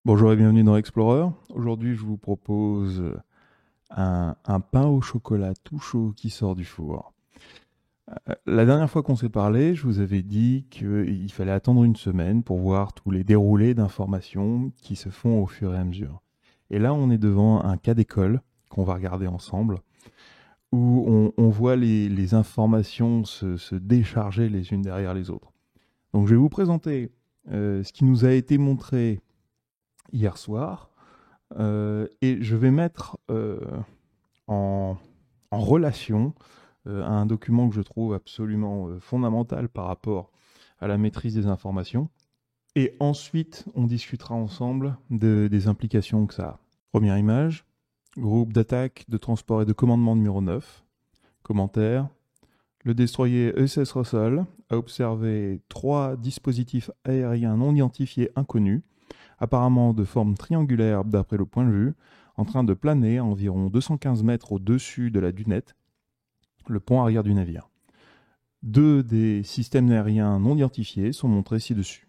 Bonjour et bienvenue dans Explorer. Aujourd'hui, je vous propose un pain au chocolat tout chaud qui sort du four. La dernière fois qu'on s'est parlé, je vous avais dit qu'il fallait attendre une semaine pour voir tous les déroulés d'informations qui se font au fur et à mesure. Et là, on est devant un cas d'école qu'on va regarder ensemble, où on voit les informations se décharger les unes derrière les autres. Donc, je vais vous présenter ce qui nous a été montré hier soir. Et je vais mettre en, en relation un document que je trouve absolument fondamental par rapport à la maîtrise des informations. Et ensuite, on discutera ensemble des implications que ça a. Première image, groupe d'attaque, de transport et de commandement numéro 9. Commentaire. Le destroyer USS Russell a observé 3 dispositifs aériens non identifiés inconnus, apparemment de forme triangulaire d'après le point de vue, en train de planer à environ 215 mètres au-dessus de la dunette, le pont arrière du navire. 2 des systèmes aériens non identifiés sont montrés ci-dessus.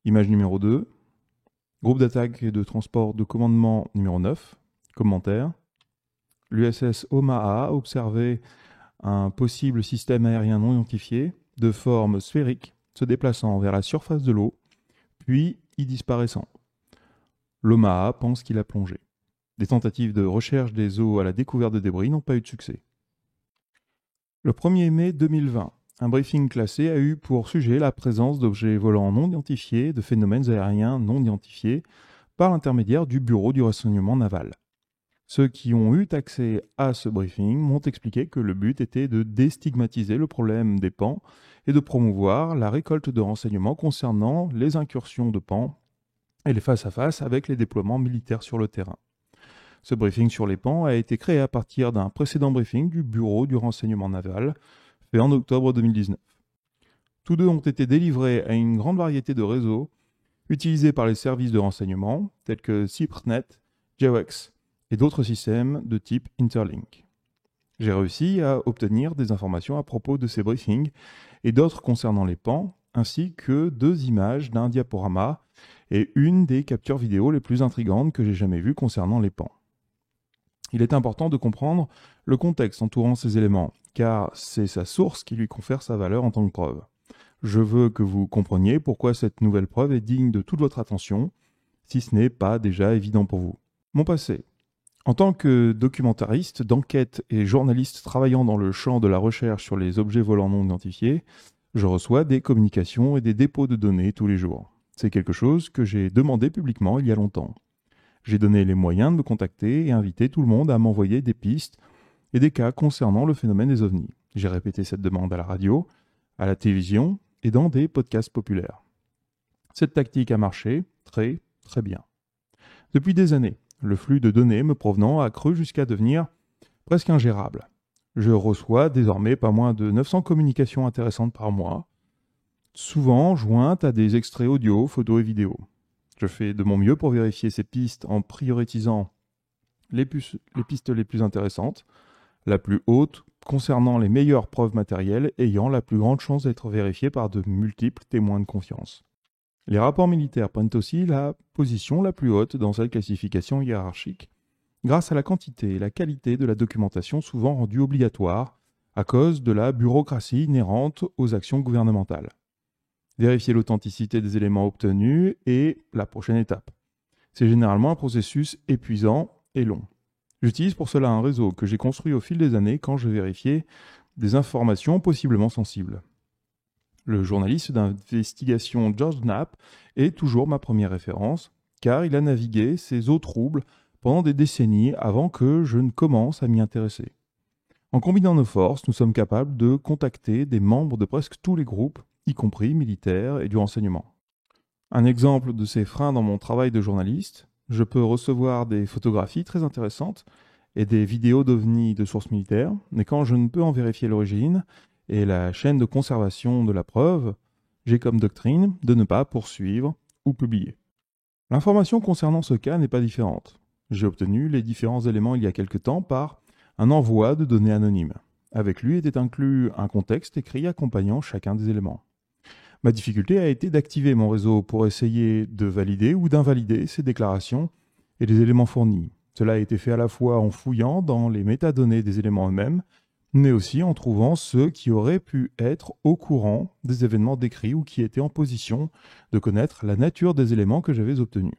Image numéro 2. Groupe d'attaque et de transport de commandement numéro 9. Commentaire. L'USS Omaha a observé un possible système aérien non identifié de forme sphérique se déplaçant vers la surface de l'eau, puis y disparaissant. L'Omaha pense qu'il a plongé. Des tentatives de recherche des eaux à la découverte de débris n'ont pas eu de succès. Le 1er mai 2020, un briefing classé a eu pour sujet la présence d'objets volants non identifiés, de phénomènes aériens non identifiés, par l'intermédiaire du Bureau du renseignement naval. Ceux qui ont eu accès à ce briefing m'ont expliqué que le but était de déstigmatiser le problème des PAN et de promouvoir la récolte de renseignements concernant les incursions de PAN et les face-à-face avec les déploiements militaires sur le terrain. Ce briefing sur les PAN a été créé à partir d'un précédent briefing du Bureau du renseignement naval, fait en octobre 2019. Tous deux ont été délivrés à une grande variété de réseaux utilisés par les services de renseignement, tels que CIPRNet, GeoX et d'autres systèmes de type Interlink. J'ai réussi à obtenir des informations à propos de ces briefings et d'autres concernant les PAN, ainsi que 2 images d'un diaporama et une des captures vidéo les plus intrigantes que j'ai jamais vues concernant les PAN. Il est important de comprendre le contexte entourant ces éléments, car c'est sa source qui lui confère sa valeur en tant que preuve. Je veux que vous compreniez pourquoi cette nouvelle preuve est digne de toute votre attention, si ce n'est pas déjà évident pour vous. Mon passé. En tant que documentariste, d'enquête et journaliste travaillant dans le champ de la recherche sur les objets volants non identifiés, je reçois des communications et des dépôts de données tous les jours. C'est quelque chose que j'ai demandé publiquement il y a longtemps. J'ai donné les moyens de me contacter et invité tout le monde à m'envoyer des pistes et des cas concernant le phénomène des ovnis. J'ai répété cette demande à la radio, à la télévision et dans des podcasts populaires. Cette tactique a marché très, très bien. Depuis des années, le flux de données me provenant a cru jusqu'à devenir presque ingérable. Je reçois désormais pas moins de 900 communications intéressantes par mois, souvent jointes à des extraits audio, photos et vidéos. Je fais de mon mieux pour vérifier ces pistes en prioritisant les pistes les plus intéressantes, la plus haute concernant les meilleures preuves matérielles ayant la plus grande chance d'être vérifiées par de multiples témoins de confiance. Les rapports militaires prennent aussi la position la plus haute dans cette classification hiérarchique, grâce à la quantité et la qualité de la documentation souvent rendue obligatoire à cause de la bureaucratie inhérente aux actions gouvernementales. Vérifier l'authenticité des éléments obtenus est la prochaine étape. C'est généralement un processus épuisant et long. J'utilise pour cela un réseau que j'ai construit au fil des années quand je vérifiais des informations possiblement sensibles. Le journaliste d'investigation George Knapp est toujours ma première référence, car il a navigué ces eaux troubles pendant des décennies avant que je ne commence à m'y intéresser. En combinant nos forces, nous sommes capables de contacter des membres de presque tous les groupes, y compris militaires et du renseignement. Un exemple de ces freins dans mon travail de journaliste, je peux recevoir des photographies très intéressantes et des vidéos d'ovnis de sources militaires, mais quand je ne peux en vérifier l'origine et la chaîne de conservation de la preuve, j'ai comme doctrine de ne pas poursuivre ou publier. L'information concernant ce cas n'est pas différente. J'ai obtenu les différents éléments il y a quelque temps par un envoi de données anonymes. Avec lui était inclus un contexte écrit accompagnant chacun des éléments. Ma difficulté a été d'activer mon réseau pour essayer de valider ou d'invalider ces déclarations et les éléments fournis. Cela a été fait à la fois en fouillant dans les métadonnées des éléments eux-mêmes, mais aussi en trouvant ceux qui auraient pu être au courant des événements décrits ou qui étaient en position de connaître la nature des éléments que j'avais obtenus.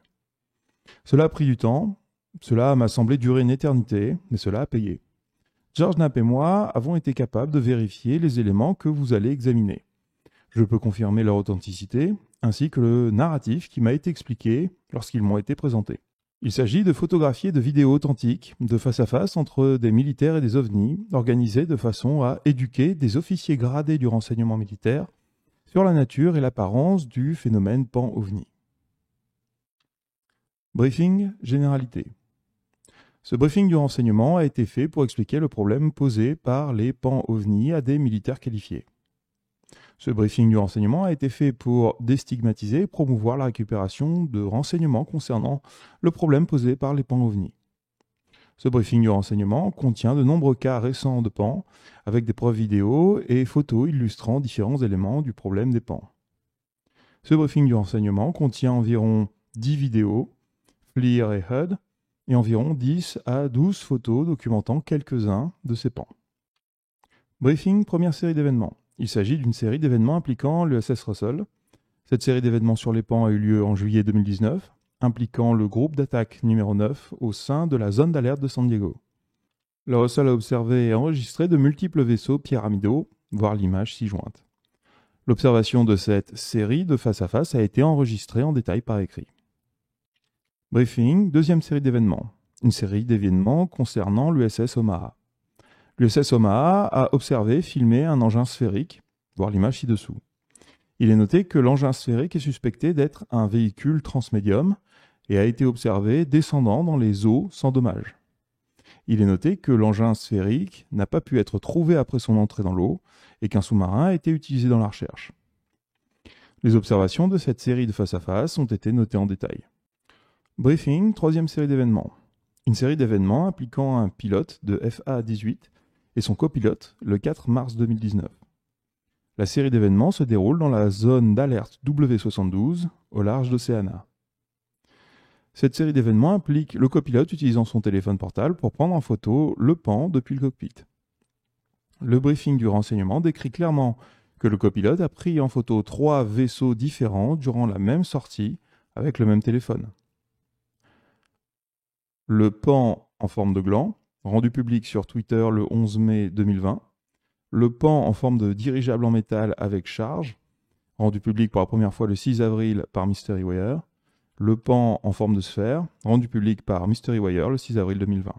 Cela a pris du temps, cela m'a semblé durer une éternité, mais cela a payé. George Knapp et moi avons été capables de vérifier les éléments que vous allez examiner. Je peux confirmer leur authenticité, ainsi que le narratif qui m'a été expliqué lorsqu'ils m'ont été présentés. Il s'agit de photographies et de vidéos authentiques, de face à face entre des militaires et des ovnis, organisées de façon à éduquer des officiers gradés du renseignement militaire sur la nature et l'apparence du phénomène pan-ovni. Briefing généralité. Ce briefing du renseignement a été fait pour expliquer le problème posé par les pan-ovni à des militaires qualifiés. Ce briefing du renseignement a été fait pour déstigmatiser et promouvoir la récupération de renseignements concernant le problème posé par les pan-ovni. Ce briefing du renseignement contient de nombreux cas récents de pan, avec des preuves vidéo et photos illustrant différents éléments du problème des pans. Ce briefing du renseignement contient environ 10 vidéos, FLIR et HUD, et environ 10 à 12 photos documentant quelques-uns de ces pans. Briefing, première série d'événements. Il s'agit d'une série d'événements impliquant l'USS Russell. Cette série d'événements sur les pans a eu lieu en juillet 2019, impliquant le groupe d'attaque numéro 9 au sein de la zone d'alerte de San Diego. Le Russell a observé et enregistré de multiples vaisseaux pyramidaux, voir l'image ci-jointe. L'observation de cette série de face à face a été enregistrée en détail par écrit. Briefing, deuxième série d'événements. Une série d'événements concernant l'USS Omaha. L'USS Omaha a observé, filmé un engin sphérique, voir l'image ci-dessous. Il est noté que l'engin sphérique est suspecté d'être un véhicule transmédium et a été observé descendant dans les eaux sans dommage. Il est noté que l'engin sphérique n'a pas pu être trouvé après son entrée dans l'eau et qu'un sous-marin a été utilisé dans la recherche. Les observations de cette série de face-à-face ont été notées en détail. Briefing, troisième série d'événements. Une série d'événements impliquant un pilote de FA-18 et son copilote le 4 mars 2019. La série d'événements se déroule dans la zone d'alerte W72 au large d'Océana. Cette série d'événements implique le copilote utilisant son téléphone portable pour prendre en photo le pan depuis le cockpit. Le briefing du renseignement décrit clairement que le copilote a pris en photo 3 vaisseaux différents durant la même sortie avec le même téléphone. Le pan en forme de gland, rendu public sur Twitter le 11 mai 2020. Le pan en forme de dirigeable en métal avec charge, rendu public pour la première fois le 6 avril par Mystery Wire. Le pan en forme de sphère, rendu public par Mystery Wire le 6 avril 2020.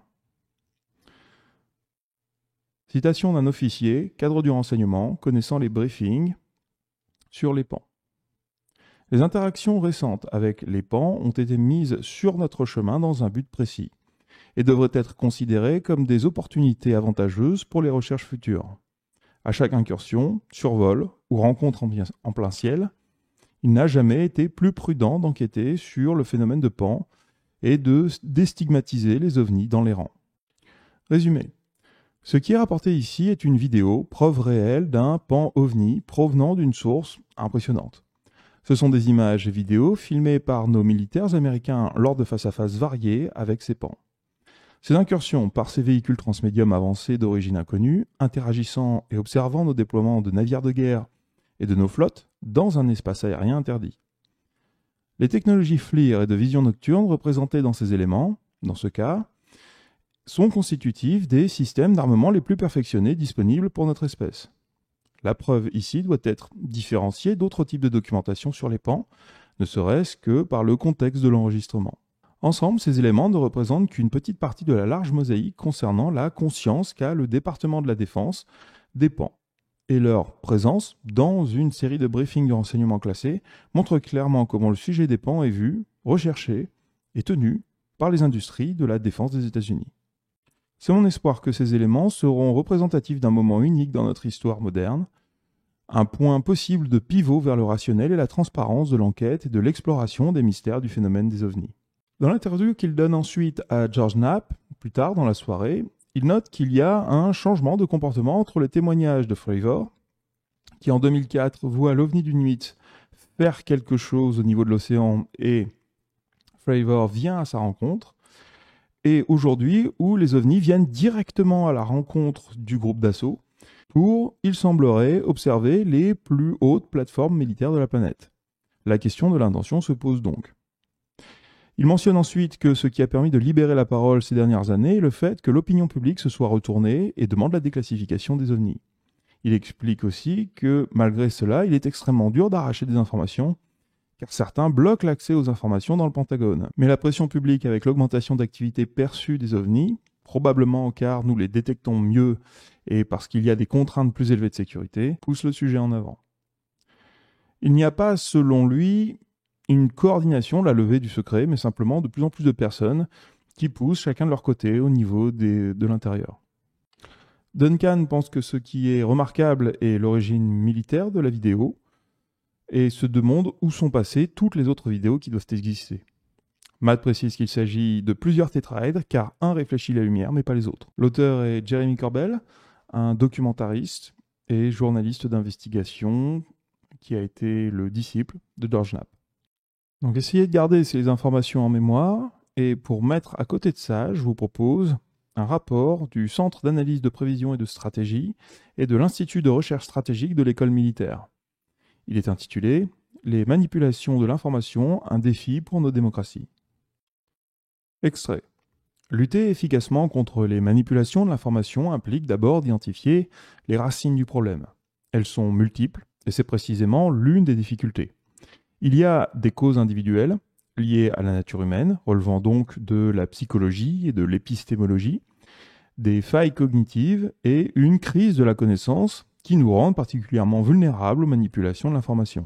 Citation d'un officier, cadre du renseignement, connaissant les briefings sur les pans. Les interactions récentes avec les pans ont été mises sur notre chemin dans un but précis et devraient être considérées comme des opportunités avantageuses pour les recherches futures. À chaque incursion, survol ou rencontre en plein ciel, il n'a jamais été plus prudent d'enquêter sur le phénomène de pan et de déstigmatiser les ovnis dans les rangs. Résumé. Ce qui est rapporté ici est une vidéo, preuve réelle d'un pan ovni provenant d'une source impressionnante. Ce sont des images et vidéos filmées par nos militaires américains lors de face-à-face variés avec ces pans. Ces incursions par ces véhicules transmédiums avancés d'origine inconnue, interagissant et observant nos déploiements de navires de guerre et de nos flottes dans un espace aérien interdit. Les technologies FLIR et de vision nocturne représentées dans ces éléments, dans ce cas, sont constitutives des systèmes d'armement les plus perfectionnés disponibles pour notre espèce. La preuve ici doit être différenciée d'autres types de documentation sur les pans, ne serait-ce que par le contexte de l'enregistrement. Ensemble, ces éléments ne représentent qu'une petite partie de la large mosaïque concernant la conscience qu'a le département de la Défense des pans. Et leur présence dans une série de briefings de renseignement classés montre clairement comment le sujet des pans est vu, recherché et tenu par les industries de la défense des États-Unis. C'est mon espoir que ces éléments seront représentatifs d'un moment unique dans notre histoire moderne, un point possible de pivot vers le rationnel et la transparence de l'enquête et de l'exploration des mystères du phénomène des ovnis. Dans l'interview qu'il donne ensuite à George Knapp, plus tard dans la soirée, il note qu'il y a un changement de comportement entre le témoignage de Fravor, qui en 2004 voit l'OVNI du Nimitz faire quelque chose au niveau de l'océan et Fravor vient à sa rencontre. Et aujourd'hui, où les ovnis viennent directement à la rencontre du groupe d'assaut pour, il semblerait, observer les plus hautes plateformes militaires de la planète. La question de l'intention se pose donc. Il mentionne ensuite que ce qui a permis de libérer la parole ces dernières années est le fait que l'opinion publique se soit retournée et demande la déclassification des ovnis. Il explique aussi que, malgré cela, il est extrêmement dur d'arracher des informations, car certains bloquent l'accès aux informations dans le Pentagone. Mais la pression publique avec l'augmentation d'activité perçue des ovnis, probablement car nous les détectons mieux et parce qu'il y a des contraintes plus élevées de sécurité, pousse le sujet en avant. Il n'y a pas, selon lui, une coordination de la levée du secret, mais simplement de plus en plus de personnes qui poussent chacun de leur côté au niveau de l'intérieur. Duncan pense que ce qui est remarquable est l'origine militaire de la vidéo et se demande où sont passées toutes les autres vidéos qui doivent exister. Matt précise qu'il s'agit de plusieurs tétraèdres car un réfléchit la lumière mais pas les autres. L'auteur est Jeremy Corbell, un documentariste et journaliste d'investigation qui a été le disciple de George Knapp. Donc essayez de garder ces informations en mémoire et pour mettre à côté de ça, je vous propose un rapport du Centre d'analyse de prévision et de stratégie et de l'Institut de recherche stratégique de l'école militaire. Il est intitulé « Les manipulations de l'information, un défi pour nos démocraties ». Extrait. Lutter efficacement contre les manipulations de l'information implique d'abord d'identifier les racines du problème. Elles sont multiples et c'est précisément l'une des difficultés. Il y a des causes individuelles liées à la nature humaine, relevant donc de la psychologie et de l'épistémologie, des failles cognitives et une crise de la connaissance qui nous rendent particulièrement vulnérables aux manipulations de l'information.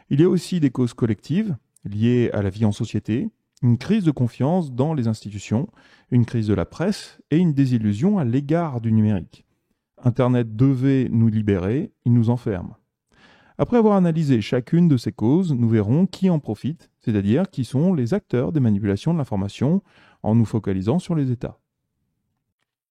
Il y a aussi des causes collectives liées à la vie en société, une crise de confiance dans les institutions, une crise de la presse et une désillusion à l'égard du numérique. Internet devait nous libérer, il nous enferme. Après avoir analysé chacune de ces causes, nous verrons qui en profite, c'est-à-dire qui sont les acteurs des manipulations de l'information en nous focalisant sur les États.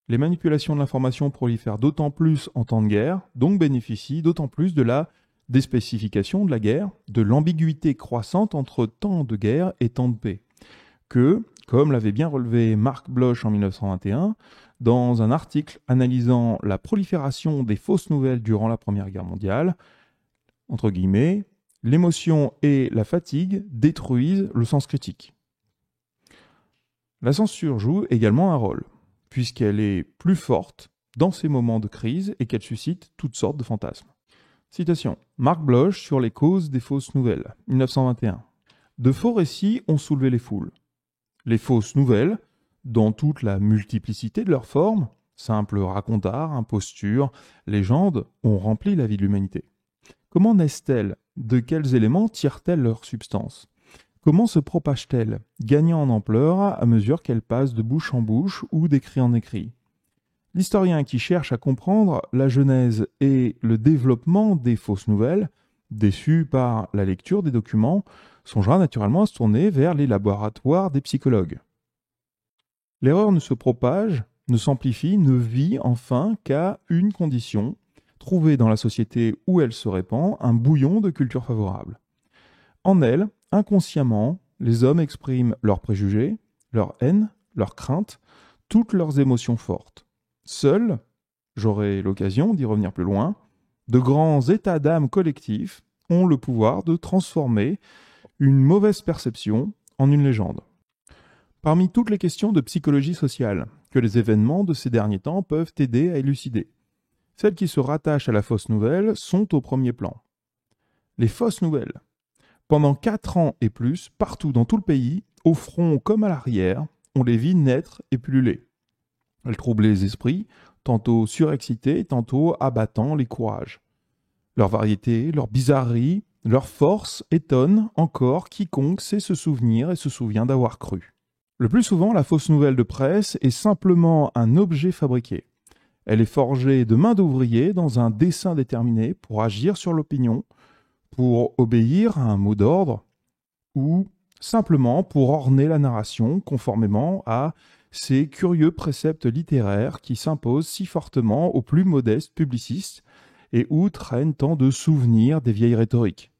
Les manipulations de l'information prolifèrent d'autant plus en temps de guerre, donc bénéficient d'autant plus de la déspécification de la guerre, de l'ambiguïté croissante entre temps de guerre et temps de paix, que, comme l'avait bien relevé Mark Bloch en 1921, dans un article analysant la prolifération des fausses nouvelles durant la Première Guerre mondiale, entre guillemets, l'émotion et la fatigue détruisent le sens critique. La censure joue également un rôle, puisqu'elle est plus forte dans ces moments de crise et qu'elle suscite toutes sortes de fantasmes. Citation. Mark Bloch sur les causes des fausses nouvelles, 1921. De faux récits ont soulevé les foules. Les fausses nouvelles, dans toute la multiplicité de leurs formes, simples racontars, impostures, légendes, ont rempli la vie de l'humanité. Comment naissent-elles? De quels éléments tirent-elles leur substance? Comment se propagent-elles, gagnant en ampleur à mesure qu'elles passent de bouche en bouche ou d'écrit en écrit? L'historien qui cherche à comprendre la genèse et le développement des fausses nouvelles, déçu par la lecture des documents, songera naturellement à se tourner vers les laboratoires des psychologues. L'erreur ne se propage, ne s'amplifie, ne vit enfin qu'à une condition, trouver dans la société où elle se répand un bouillon de culture favorable. En elle, inconsciemment, les hommes expriment leurs préjugés, leur haine, leurs craintes, toutes leurs émotions fortes. Seuls, j'aurai l'occasion d'y revenir plus loin, de grands états d'âme collectifs ont le pouvoir de transformer une mauvaise perception en une légende. Parmi toutes les questions de psychologie sociale que les événements de ces derniers temps peuvent aider à élucider, celles qui se rattachent à la fausse nouvelle sont au premier plan. Les fausses nouvelles. Pendant 4 ans et plus, partout dans tout le pays, au front comme à l'arrière, on les vit naître et pulluler. Elles troublent les esprits, tantôt surexcités, tantôt abattant les courages. Leur variété, leur bizarrerie, leur force étonnent encore quiconque sait se souvenir et se souvient d'avoir cru. Le plus souvent, la fausse nouvelle de presse est simplement un objet fabriqué. Elle est forgée de main d'ouvrier dans un dessein déterminé pour agir sur l'opinion, pour obéir à un mot d'ordre ou simplement pour orner la narration conformément à ces curieux préceptes littéraires qui s'imposent si fortement aux plus modestes publicistes et où traînent tant de souvenirs des vieilles rhétoriques.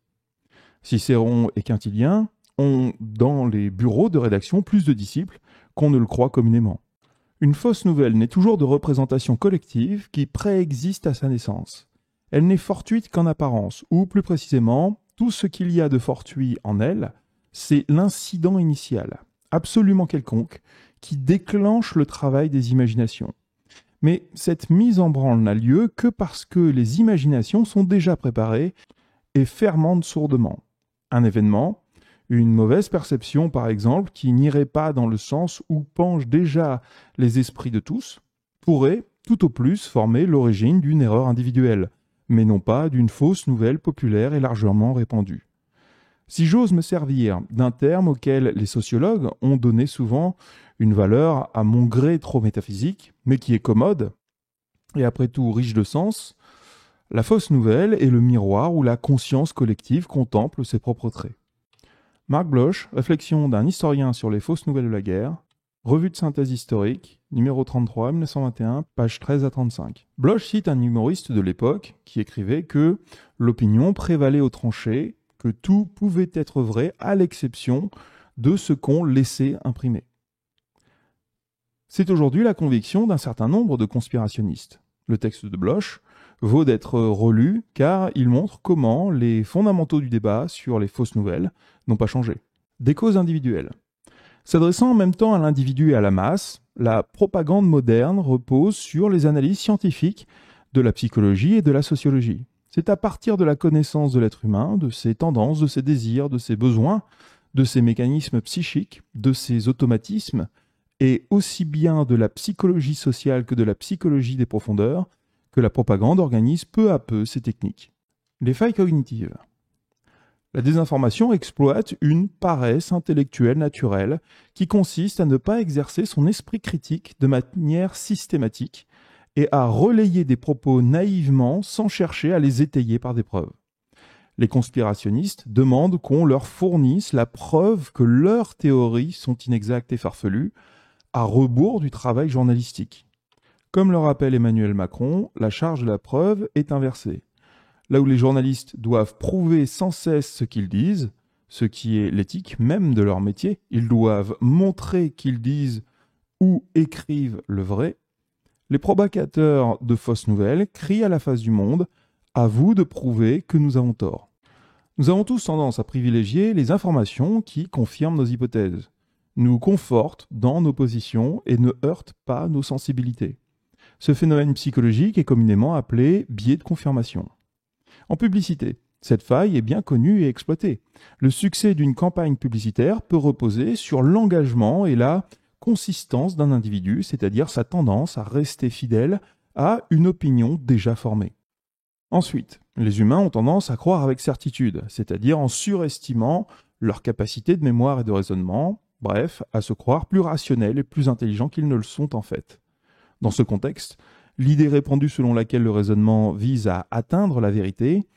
Cicéron et Quintilien ont dans les bureaux de rédaction plus de disciples qu'on ne le croit communément. Une fausse nouvelle n'est toujours de représentation collective qui préexiste à sa naissance. Elle n'est fortuite qu'en apparence, ou plus précisément, tout ce qu'il y a de fortuit en elle, c'est l'incident initial, absolument quelconque, qui déclenche le travail des imaginations. Mais cette mise en branle n'a lieu que parce que les imaginations sont déjà préparées et fermentent sourdement. Un événement, une mauvaise perception par exemple, qui n'irait pas dans le sens où penchent déjà les esprits de tous, pourrait tout au plus former l'origine d'une erreur individuelle, mais non pas d'une fausse nouvelle populaire et largement répandue. Si j'ose me servir d'un terme auquel les sociologues ont donné souvent une valeur à mon gré trop métaphysique, mais qui est commode, et après tout riche de sens, la fausse nouvelle est le miroir où la conscience collective contemple ses propres traits. Marc Bloch, Réflexion d'un historien sur les fausses nouvelles de la guerre, Revue de synthèse historique, numéro 33, 1921, page 13 à 35. Bloch cite un humoriste de l'époque qui écrivait que l'opinion prévalait aux tranchées, que tout pouvait être vrai à l'exception de ce qu'on laissait imprimer. C'est aujourd'hui la conviction d'un certain nombre de conspirationnistes. Le texte de Bloch vaut d'être relu car il montre comment les fondamentaux du débat sur les fausses nouvelles n'ont pas changé. Des causes individuelles. S'adressant en même temps à l'individu et à la masse, la propagande moderne repose sur les analyses scientifiques de la psychologie et de la sociologie. C'est à partir de la connaissance de l'être humain, de ses tendances, de ses désirs, de ses besoins, de ses mécanismes psychiques, de ses automatismes, et aussi bien de la psychologie sociale que de la psychologie des profondeurs, que la propagande organise peu à peu ces techniques. Les failles cognitives. La désinformation exploite une paresse intellectuelle naturelle qui consiste à ne pas exercer son esprit critique de manière systématique et à relayer des propos naïvement sans chercher à les étayer par des preuves. Les conspirationnistes demandent qu'on leur fournisse la preuve que leurs théories sont inexactes et farfelues, à rebours du travail journalistique. Comme le rappelle Emmanuel Macron, la charge de la preuve est inversée. Là où les journalistes doivent prouver sans cesse ce qu'ils disent, ce qui est l'éthique même de leur métier, ils doivent montrer qu'ils disent ou écrivent le vrai, les propagateurs de fausses nouvelles crient à la face du monde « À vous de prouver que nous avons tort ». Nous avons tous tendance à privilégier les informations qui confirment nos hypothèses, nous confortent dans nos positions et ne heurtent pas nos sensibilités. Ce phénomène psychologique est communément appelé biais de confirmation. En publicité, cette faille est bien connue et exploitée. Le succès d'une campagne publicitaire peut reposer sur l'engagement et la consistance d'un individu, c'est-à-dire sa tendance à rester fidèle à une opinion déjà formée. Ensuite, les humains ont tendance à croire avec certitude, c'est-à-dire en surestimant leur capacité de mémoire et de raisonnement, bref, à se croire plus rationnels et plus intelligents qu'ils ne le sont en fait. Dans ce contexte, l'idée répandue selon laquelle le raisonnement vise à atteindre la vérité,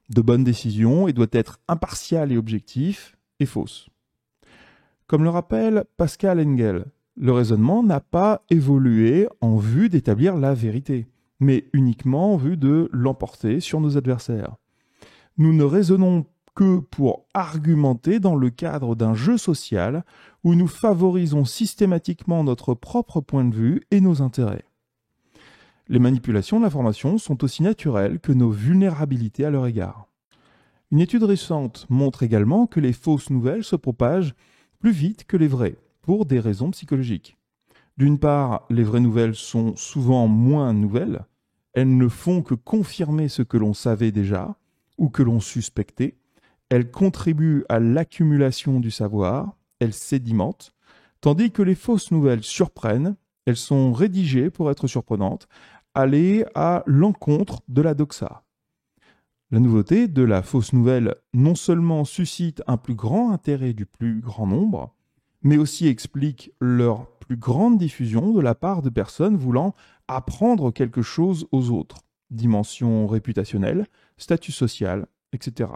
de bonnes décisions et doit être impartial et objectif, est fausse. Comme le rappelle Pascal Engel, le raisonnement n'a pas évolué en vue d'établir la vérité, mais uniquement en vue de l'emporter sur nos adversaires. Nous ne raisonnons que pour argumenter dans le cadre d'un jeu social où nous favorisons systématiquement notre propre point de vue et nos intérêts. Les manipulations de l'information sont aussi naturelles que nos vulnérabilités à leur égard. Une étude récente montre également que les fausses nouvelles se propagent plus vite que les vraies, pour des raisons psychologiques. D'une part, les vraies nouvelles sont souvent moins nouvelles, elles ne font que confirmer ce que l'on savait déjà ou que l'on suspectait, elles contribuent à l'accumulation du savoir, elles sédimentent, tandis que les fausses nouvelles surprennent, elles sont rédigées pour être surprenantes, aller à l'encontre de la doxa. La nouveauté de la fausse nouvelle non seulement suscite un plus grand intérêt du plus grand nombre, mais aussi explique leur plus grande diffusion de la part de personnes voulant apprendre quelque chose aux autres, dimension réputationnelle, statut social, etc.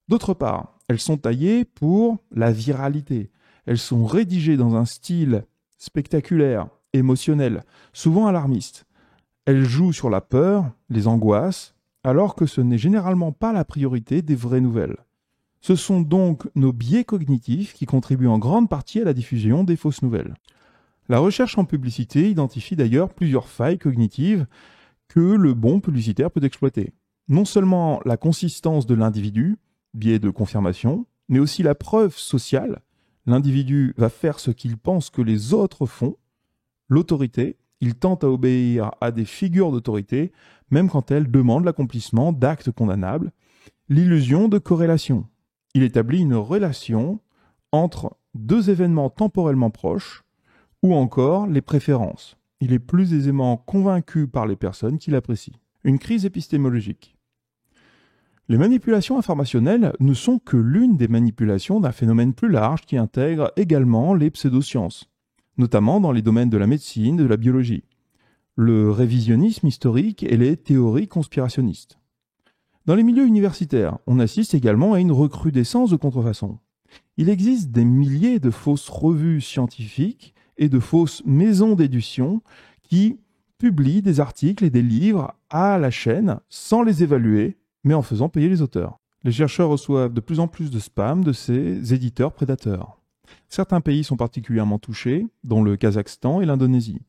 D'autre part, elles sont taillées pour la viralité. Elles sont rédigées dans un style spectaculaire, émotionnel, souvent alarmiste. Elle joue sur la peur, les angoisses, alors que ce n'est généralement pas la priorité des vraies nouvelles. Ce sont donc nos biais cognitifs qui contribuent en grande partie à la diffusion des fausses nouvelles. La recherche en publicité identifie d'ailleurs plusieurs failles cognitives que le bon publicitaire peut exploiter. Non seulement la consistance de l'individu, biais de confirmation, mais aussi la preuve sociale. L'individu va faire ce qu'il pense que les autres font. L'autorité, il tente à obéir à des figures d'autorité, même quand elles demandent l'accomplissement d'actes condamnables. L'illusion de corrélation. Il établit une relation entre deux événements temporellement proches, ou encore les préférences. Il est plus aisément convaincu par les personnes qu'il apprécie. Une crise épistémologique. Les manipulations informationnelles ne sont que l'une des manipulations d'un phénomène plus large qui intègre également les pseudosciences, notamment dans les domaines de la médecine et de la biologie, le révisionnisme historique et les théories conspirationnistes. Dans les milieux universitaires, on assiste également à une recrudescence de contrefaçons. Il existe des milliers de fausses revues scientifiques et de fausses maisons d'édition qui publient des articles et des livres à la chaîne sans les évaluer, mais en faisant payer les auteurs. Les chercheurs reçoivent de plus en plus de spam de ces éditeurs prédateurs. Certains pays sont particulièrement touchés, dont le Kazakhstan et l'Indonésie.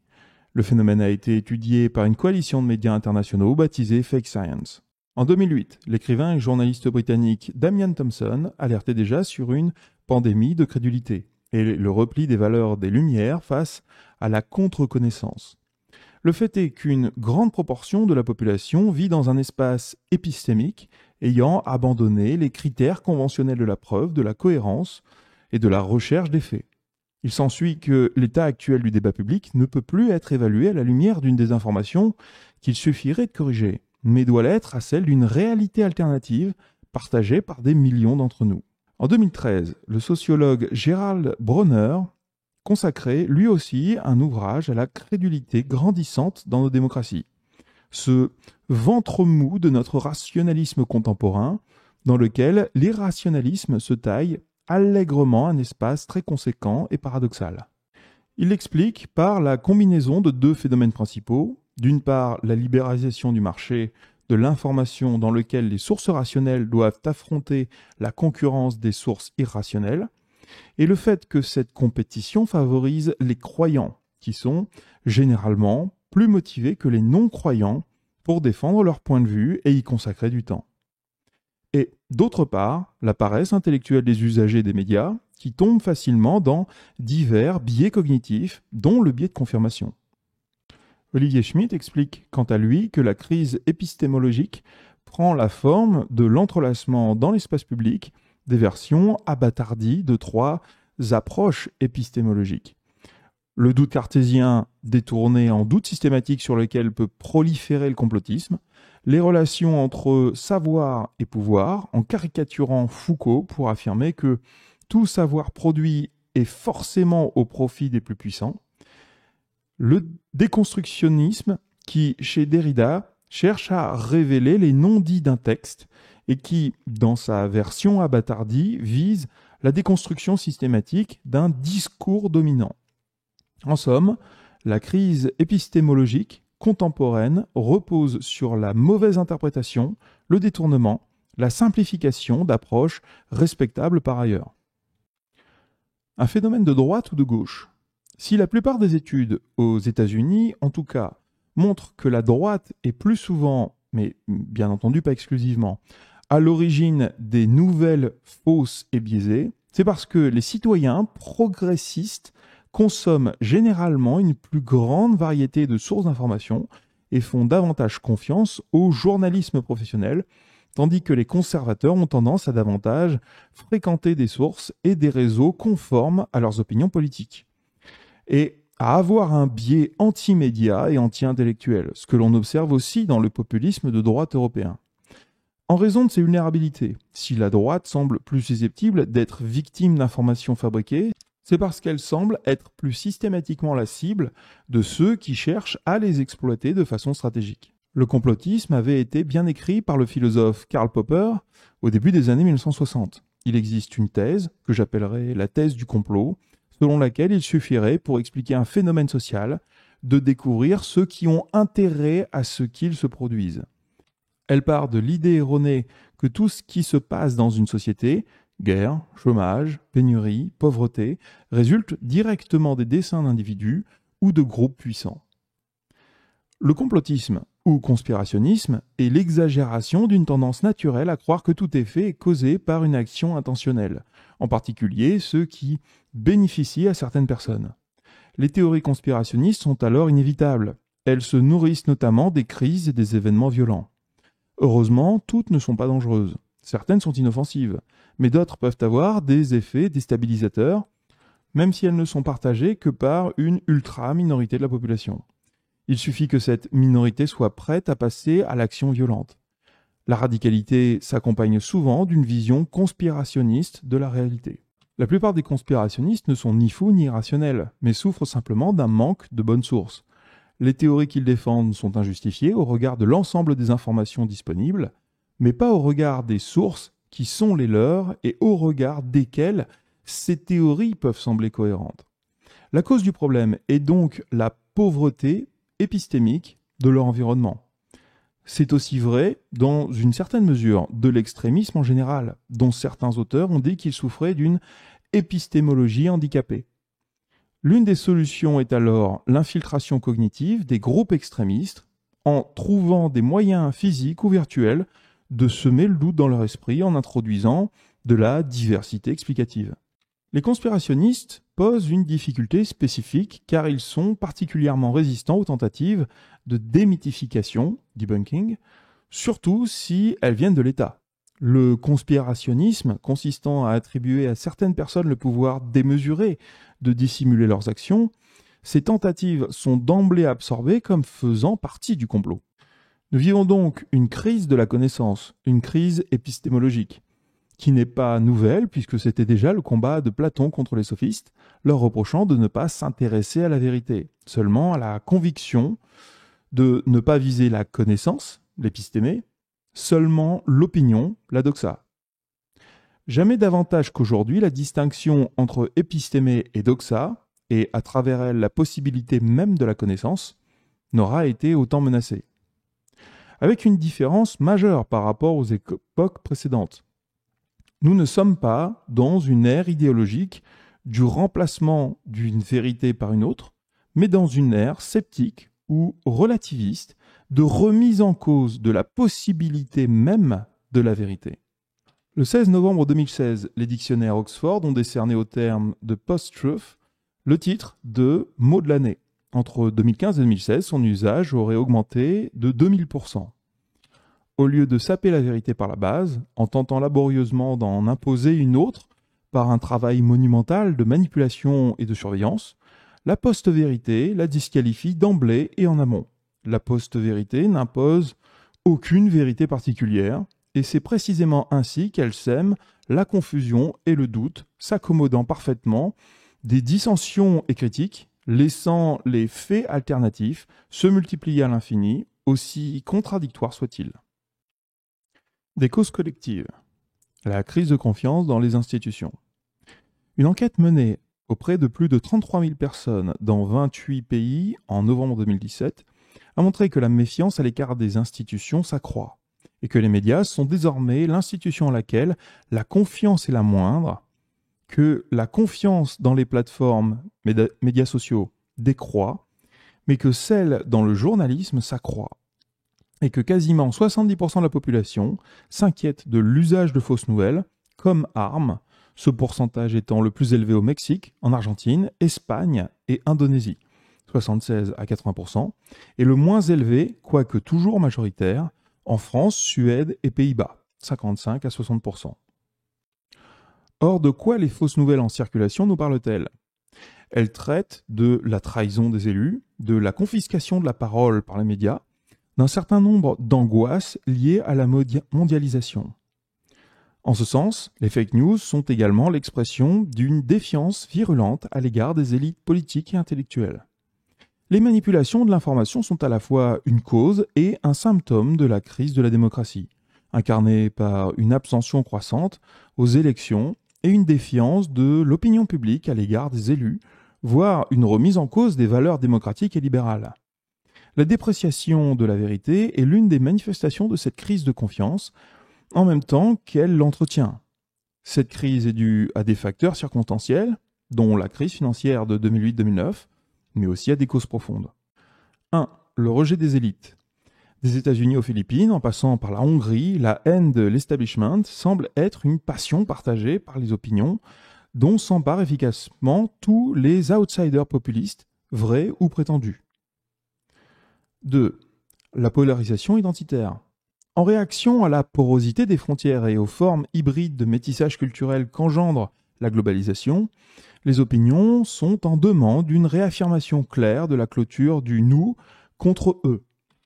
Le phénomène a été étudié par une coalition de médias internationaux baptisée Fake Science. En 2008, l'écrivain et journaliste britannique Damian Thompson alertait déjà sur une pandémie de crédulité et le repli des valeurs des Lumières face à la contre-connaissance. Le fait est qu'une grande proportion de la population vit dans un espace épistémique ayant abandonné les critères conventionnels de la preuve, de la cohérence et de la recherche des faits. Il s'ensuit que l'état actuel du débat public ne peut plus être évalué à la lumière d'une désinformation qu'il suffirait de corriger, mais doit l'être à celle d'une réalité alternative partagée par des millions d'entre nous. En 2013, le sociologue Gerald Bronner consacrait lui aussi un ouvrage à la crédulité grandissante dans nos démocraties. Ce ventre mou de notre rationalisme contemporain, dans lequel l'irrationalisme se taille allègrement un espace très conséquent et paradoxal. Il l'explique par la combinaison de deux phénomènes principaux. D'une part, la libéralisation du marché de l'information dans lequel les sources rationnelles doivent affronter la concurrence des sources irrationnelles, et le fait que cette compétition favorise les croyants, qui sont généralement plus motivés que les non-croyants pour défendre leur point de vue et y consacrer du temps. Et d'autre part, la paresse intellectuelle des usagers des médias, qui tombent facilement dans divers biais cognitifs, dont le biais de confirmation. Olivier Schmitt explique quant à lui que la crise épistémologique prend la forme de l'entrelacement dans l'espace public des versions abattardies de trois approches épistémologiques. Le doute cartésien détourné en doute systématique sur lequel peut proliférer le complotisme, les relations entre savoir et pouvoir, en caricaturant Foucault pour affirmer que tout savoir produit est forcément au profit des plus puissants, le déconstructionnisme qui, chez Derrida, cherche à révéler les non-dits d'un texte et qui, dans sa version abattardie, vise la déconstruction systématique d'un discours dominant. En somme, la crise épistémologique contemporaine repose sur la mauvaise interprétation, le détournement, la simplification d'approches respectables par ailleurs. Un phénomène de droite ou de gauche. Si la plupart des études aux États-Unis, en tout cas, montrent que la droite est plus souvent, mais bien entendu pas exclusivement, à l'origine des nouvelles fausses et biaisées, c'est parce que les citoyens progressistes consomment généralement une plus grande variété de sources d'informations et font davantage confiance au journalisme professionnel, tandis que les conservateurs ont tendance à davantage fréquenter des sources et des réseaux conformes à leurs opinions politiques, et à avoir un biais anti-média et anti-intellectuel, ce que l'on observe aussi dans le populisme de droite européen. En raison de ces vulnérabilités, si la droite semble plus susceptible d'être victime d'informations fabriquées, c'est parce qu'elle semble être plus systématiquement la cible de ceux qui cherchent à les exploiter de façon stratégique. Le complotisme avait été bien écrit par le philosophe Karl Popper au début des années 1960. Il existe une thèse, que j'appellerai la thèse du complot, selon laquelle il suffirait, pour expliquer un phénomène social, de découvrir ceux qui ont intérêt à ce qu'ils se produisent. Elle part de l'idée erronée que tout ce qui se passe dans une société, guerre, chômage, pénurie, pauvreté, résulte directement des desseins d'individus ou de groupes puissants. Le complotisme ou conspirationnisme est l'exagération d'une tendance naturelle à croire que tout effet est causé par une action intentionnelle, en particulier ceux qui bénéficient à certaines personnes. Les théories conspirationnistes sont alors inévitables. Elles se nourrissent notamment des crises et des événements violents. Heureusement, toutes ne sont pas dangereuses. Certaines sont inoffensives, mais d'autres peuvent avoir des effets déstabilisateurs, même si elles ne sont partagées que par une ultra-minorité de la population. Il suffit que cette minorité soit prête à passer à l'action violente. La radicalité s'accompagne souvent d'une vision conspirationniste de la réalité. La plupart des conspirationnistes ne sont ni fous ni irrationnels, mais souffrent simplement d'un manque de bonnes sources. Les théories qu'ils défendent sont injustifiées au regard de l'ensemble des informations disponibles, mais pas au regard des sources qui sont les leurs et au regard desquelles ces théories peuvent sembler cohérentes. La cause du problème est donc la pauvreté épistémique de leur environnement. C'est aussi vrai, dans une certaine mesure, de l'extrémisme en général, dont certains auteurs ont dit qu'ils souffraient d'une épistémologie handicapée. L'une des solutions est alors l'infiltration cognitive des groupes extrémistes en trouvant des moyens physiques ou virtuels de semer le doute dans leur esprit en introduisant de la diversité explicative. Les conspirationnistes posent une difficulté spécifique car ils sont particulièrement résistants aux tentatives de démythification, debunking, surtout si elles viennent de l'État. Le conspirationnisme, consistant à attribuer à certaines personnes le pouvoir démesuré de dissimuler leurs actions, ces tentatives sont d'emblée absorbées comme faisant partie du complot. Nous vivons donc une crise de la connaissance, une crise épistémologique, qui n'est pas nouvelle puisque c'était déjà le combat de Platon contre les sophistes, leur reprochant de ne pas s'intéresser à la vérité, seulement à la conviction de ne pas viser la connaissance, l'épistémé, seulement l'opinion, la doxa. Jamais davantage qu'aujourd'hui, la distinction entre épistémé et doxa, et à travers elle la possibilité même de la connaissance, n'aura été autant menacée. Avec une différence majeure par rapport aux époques précédentes. Nous ne sommes pas dans une ère idéologique du remplacement d'une vérité par une autre, mais dans une ère sceptique ou relativiste de remise en cause de la possibilité même de la vérité. Le 16 novembre 2016, les dictionnaires Oxford ont décerné au terme de post-truth le titre de mot de l'année. Entre 2015 et 2016, son usage aurait augmenté de 2000%. Au lieu de saper la vérité par la base, en tentant laborieusement d'en imposer une autre par un travail monumental de manipulation et de surveillance, la post-vérité la disqualifie d'emblée et en amont. La post-vérité n'impose aucune vérité particulière, et c'est précisément ainsi qu'elle sème la confusion et le doute, s'accommodant parfaitement des dissensions et critiques, laissant les faits alternatifs se multiplier à l'infini, aussi contradictoires soient-ils. Des causes collectives. La crise de confiance dans les institutions. Une enquête menée auprès de plus de 33 000 personnes dans 28 pays en novembre 2017 a montré que la méfiance à l'égard des institutions s'accroît et que les médias sont désormais l'institution à laquelle la confiance est la moindre, que la confiance dans les plateformes médias sociaux décroît, mais que celle dans le journalisme s'accroît, et que quasiment 70% de la population s'inquiète de l'usage de fausses nouvelles comme arme, ce pourcentage étant le plus élevé au Mexique, en Argentine, Espagne et Indonésie, 76 à 80%, et le moins élevé, quoique toujours majoritaire, en France, Suède et Pays-Bas, 55 à 60%. Or, de quoi les fausses nouvelles en circulation nous parlent-elles ? Elles traitent de la trahison des élus, de la confiscation de la parole par les médias, d'un certain nombre d'angoisses liées à la mondialisation. En ce sens, les fake news sont également l'expression d'une défiance virulente à l'égard des élites politiques et intellectuelles. Les manipulations de l'information sont à la fois une cause et un symptôme de la crise de la démocratie, incarnée par une abstention croissante aux élections et une défiance de l'opinion publique à l'égard des élus, voire une remise en cause des valeurs démocratiques et libérales. La dépréciation de la vérité est l'une des manifestations de cette crise de confiance, en même temps qu'elle l'entretient. Cette crise est due à des facteurs circonstanciels, dont la crise financière de 2008-2009, mais aussi à des causes profondes. 1. Le rejet des élites. Des États-Unis aux Philippines, en passant par la Hongrie, la haine de l'establishment semble être une passion partagée par les opinions, dont s'emparent efficacement tous les outsiders populistes, vrais ou prétendus. 2. La polarisation identitaire. En réaction à la porosité des frontières et aux formes hybrides de métissage culturel qu'engendre la globalisation, les opinions sont en demande d'une réaffirmation claire de la clôture du « nous » contre « eux ».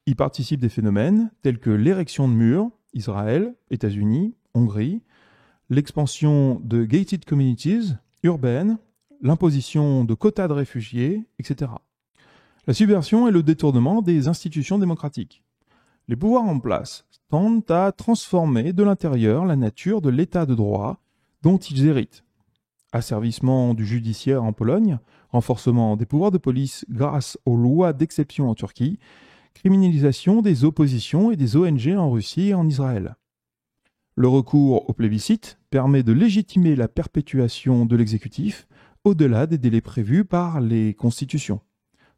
Y participent des phénomènes tels que l'érection de murs, Israël, États-Unis, Hongrie, l'expansion de gated communities urbaines, l'imposition de quotas de réfugiés, etc. La subversion et le détournement des institutions démocratiques. Les pouvoirs en place tendent à transformer de l'intérieur la nature de l'état de droit dont ils héritent. Asservissement du judiciaire en Pologne, renforcement des pouvoirs de police grâce aux lois d'exception en Turquie, criminalisation des oppositions et des ONG en Russie et en Israël. Le recours au plébiscite permet de légitimer la perpétuation de l'exécutif au-delà des délais prévus par les constitutions.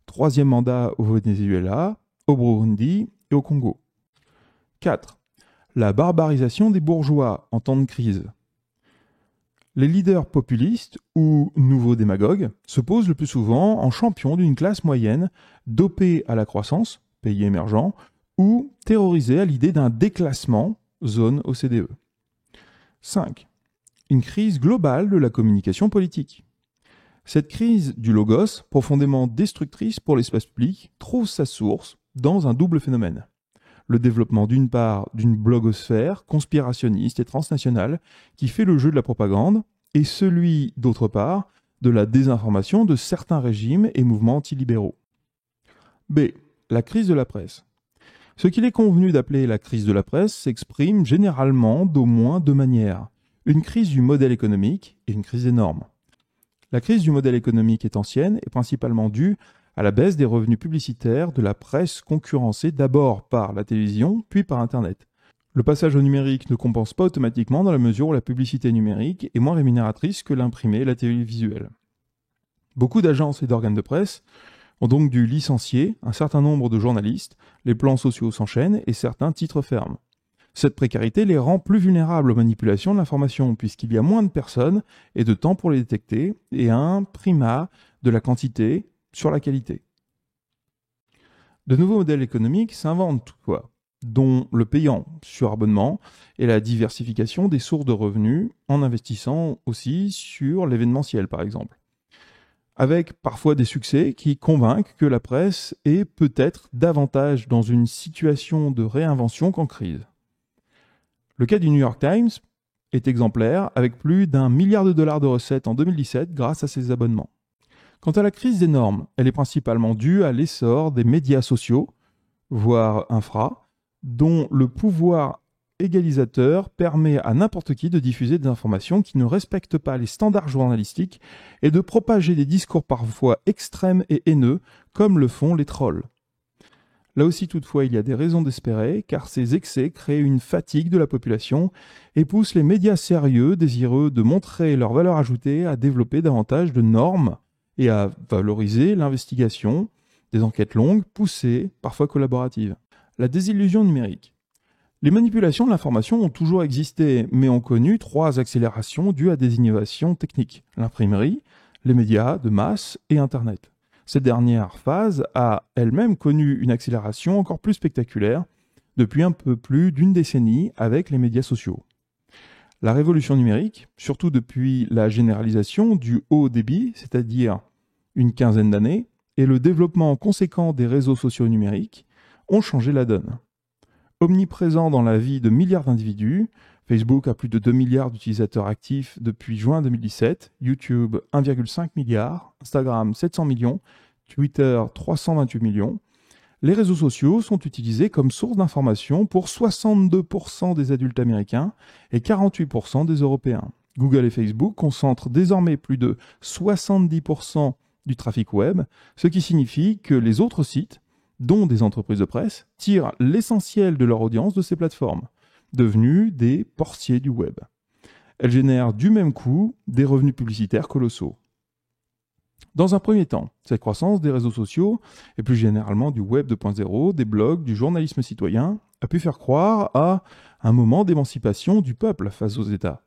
3e mandat au Venezuela, au Burundi et au Congo. 4. La barbarisation des bourgeois en temps de crise. Les leaders populistes ou nouveaux démagogues se posent le plus souvent en champions d'une classe moyenne dopée à la croissance, pays émergents, ou terrorisée à l'idée d'un déclassement, zone OCDE. 5. Une crise globale de la communication politique. Cette crise du logos, profondément destructrice pour l'espace public, trouve sa source dans un double phénomène. Le développement d'une part d'une blogosphère conspirationniste et transnationale qui fait le jeu de la propagande, et celui, d'autre part, de la désinformation de certains régimes et mouvements antilibéraux. B. La crise de la presse. Ce qu'il est convenu d'appeler la crise de la presse s'exprime généralement d'au moins deux manières. Une crise du modèle économique et une crise des normes. La crise du modèle économique est ancienne et principalement due à la baisse des revenus publicitaires de la presse concurrencée d'abord par la télévision, puis par Internet. Le passage au numérique ne compense pas automatiquement dans la mesure où la publicité numérique est moins rémunératrice que l'imprimé et la télévisuelle. Beaucoup d'agences et d'organes de presse ont donc dû licencier un certain nombre de journalistes, les plans sociaux s'enchaînent et certains titres ferment. Cette précarité les rend plus vulnérables aux manipulations de l'information puisqu'il y a moins de personnes et de temps pour les détecter et un primat de la quantité sur la qualité. De nouveaux modèles économiques s'inventent toutefois, dont le payant sur abonnement et la diversification des sources de revenus en investissant aussi sur l'événementiel par exemple. Avec parfois des succès qui convainquent que la presse est peut-être davantage dans une situation de réinvention qu'en crise. Le cas du New York Times est exemplaire avec plus d'1 milliard de dollars de recettes en 2017 grâce à ses abonnements. Quant à la crise des normes, elle est principalement due à l'essor des médias sociaux, voire infra, dont le pouvoir égalisateur permet à n'importe qui de diffuser des informations qui ne respectent pas les standards journalistiques et de propager des discours parfois extrêmes et haineux, comme le font les trolls. Là aussi toutefois il y a des raisons d'espérer, car ces excès créent une fatigue de la population et poussent les médias sérieux, désireux de montrer leur valeur ajoutée, à développer davantage de normes et à valoriser l'investigation, des enquêtes longues, poussées, parfois collaboratives. La désillusion numérique. Les manipulations de l'information ont toujours existé, mais ont connu 3 accélérations dues à des innovations techniques. L'imprimerie, les médias de masse et Internet. Cette dernière phase a elle-même connu une accélération encore plus spectaculaire depuis un peu plus d'une décennie avec les médias sociaux. La révolution numérique, surtout depuis la généralisation du haut débit, c'est-à-dire une quinzaine d'années, et le développement conséquent des réseaux sociaux numériques, ont changé la donne. Omniprésent dans la vie de milliards d'individus, Facebook a plus de 2 milliards d'utilisateurs actifs depuis juin 2017, YouTube 1,5 milliard, Instagram 700 millions, Twitter 328 millions. Les réseaux sociaux sont utilisés comme source d'information pour 62% des adultes américains et 48% des Européens. Google et Facebook concentrent désormais plus de 70% du trafic web, ce qui signifie que les autres sites, dont des entreprises de presse, tirent l'essentiel de leur audience de ces plateformes, devenues des portiers du web. Elles génèrent du même coup des revenus publicitaires colossaux. Dans un premier temps, cette croissance des réseaux sociaux, et plus généralement du web 2.0, des blogs, du journalisme citoyen, a pu faire croire à un moment d'émancipation du peuple face aux États,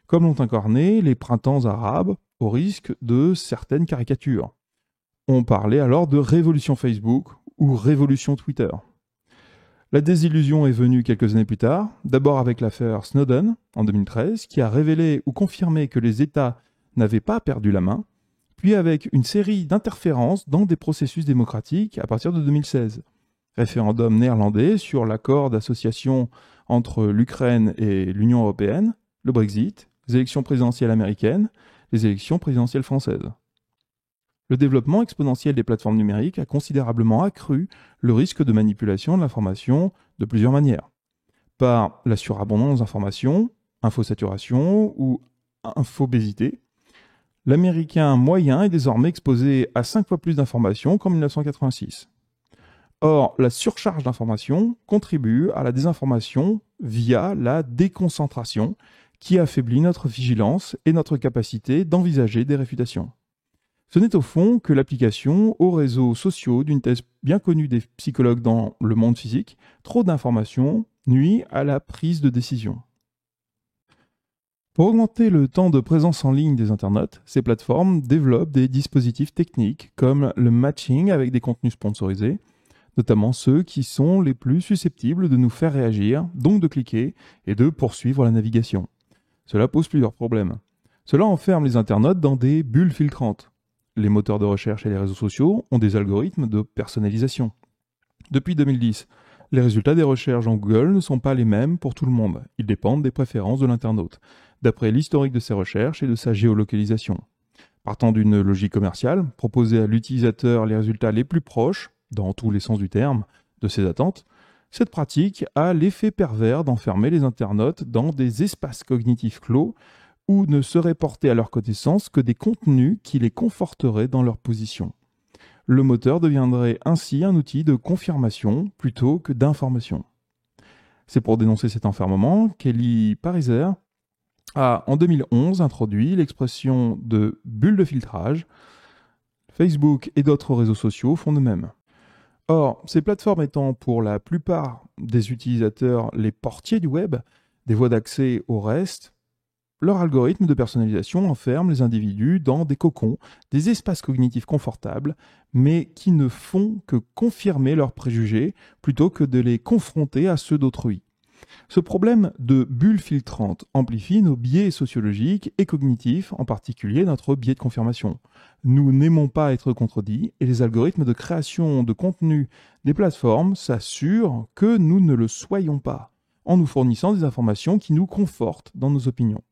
comme l'ont incarné les printemps arabes au risque de certaines caricatures. On parlait alors de révolution Facebook ou révolution Twitter. La désillusion est venue quelques années plus tard, d'abord avec l'affaire Snowden en 2013, qui a révélé ou confirmé que les États n'avaient pas perdu la main, puis avec une série d'interférences dans des processus démocratiques à partir de 2016. Référendum néerlandais sur l'accord d'association entre l'Ukraine et l'Union européenne, le Brexit, les élections présidentielles américaines, les élections présidentielles françaises. Le développement exponentiel des plateformes numériques a considérablement accru le risque de manipulation de l'information de plusieurs manières. Par la surabondance d'informations, infosaturation ou infobésité, l'Américain moyen est désormais exposé à 5 fois plus d'informations qu'en 1986. Or, la surcharge d'informations contribue à la désinformation via la déconcentration qui affaiblit notre vigilance et notre capacité d'envisager des réfutations. Ce n'est au fond que l'application aux réseaux sociaux d'une thèse bien connue des psychologues dans le monde physique, trop d'informations nuit à la prise de décision. Pour augmenter le temps de présence en ligne des internautes, ces plateformes développent des dispositifs techniques comme le matching avec des contenus sponsorisés, notamment ceux qui sont les plus susceptibles de nous faire réagir, donc de cliquer et de poursuivre la navigation. Cela pose plusieurs problèmes. Cela enferme les internautes dans des bulles filtrantes. Les moteurs de recherche et les réseaux sociaux ont des algorithmes de personnalisation. Depuis 2010, les résultats des recherches en Google ne sont pas les mêmes pour tout le monde. Ils dépendent des préférences de l'internaute, d'après l'historique de ses recherches et de sa géolocalisation. Partant d'une logique commerciale, proposer à l'utilisateur les résultats les plus proches, dans tous les sens du terme, de ses attentes, cette pratique a l'effet pervers d'enfermer les internautes dans des espaces cognitifs clos où ne seraient portés à leur connaissance que des contenus qui les conforteraient dans leur position. Le moteur deviendrait ainsi un outil de confirmation plutôt que d'information. C'est pour dénoncer cet enfermement qu'Eli Pariser a, en 2011, introduit l'expression de bulle de filtrage. Facebook et d'autres réseaux sociaux font de même. Or, ces plateformes étant pour la plupart des utilisateurs les portiers du web, des voies d'accès au reste, leur algorithme de personnalisation enferme les individus dans des cocons, des espaces cognitifs confortables, mais qui ne font que confirmer leurs préjugés plutôt que de les confronter à ceux d'autrui. Ce problème de bulle filtrante amplifie nos biais sociologiques et cognitifs, en particulier notre biais de confirmation. Nous n'aimons pas être contredits et les algorithmes de création de contenu des plateformes s'assurent que nous ne le soyons pas, en nous fournissant des informations qui nous confortent dans nos opinions.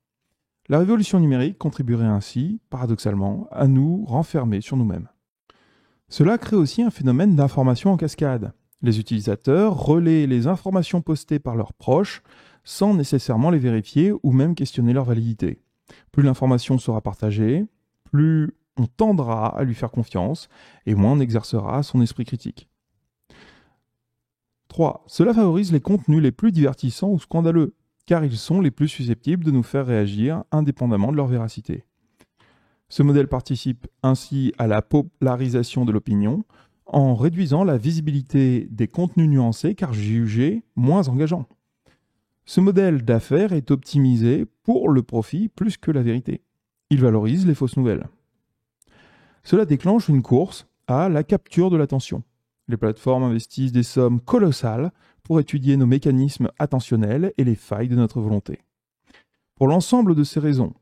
La révolution numérique contribuerait ainsi, paradoxalement, à nous renfermer sur nous-mêmes. Cela crée aussi un phénomène d'information en cascade. Les utilisateurs relaient les informations postées par leurs proches sans nécessairement les vérifier ou même questionner leur validité. Plus l'information sera partagée, plus on tendra à lui faire confiance et moins on exercera son esprit critique. 3. Cela favorise les contenus les plus divertissants ou scandaleux, car ils sont les plus susceptibles de nous faire réagir indépendamment de leur véracité. Ce modèle participe ainsi à la polarisation de l'opinion en réduisant la visibilité des contenus nuancés car jugés moins engageants. Ce modèle d'affaires est optimisé pour le profit plus que la vérité. Il valorise les fausses nouvelles. Cela déclenche une course à la capture de l'attention. Les plateformes investissent des sommes colossales pour étudier nos mécanismes attentionnels et les failles de notre volonté. Pour l'ensemble de ces raisons,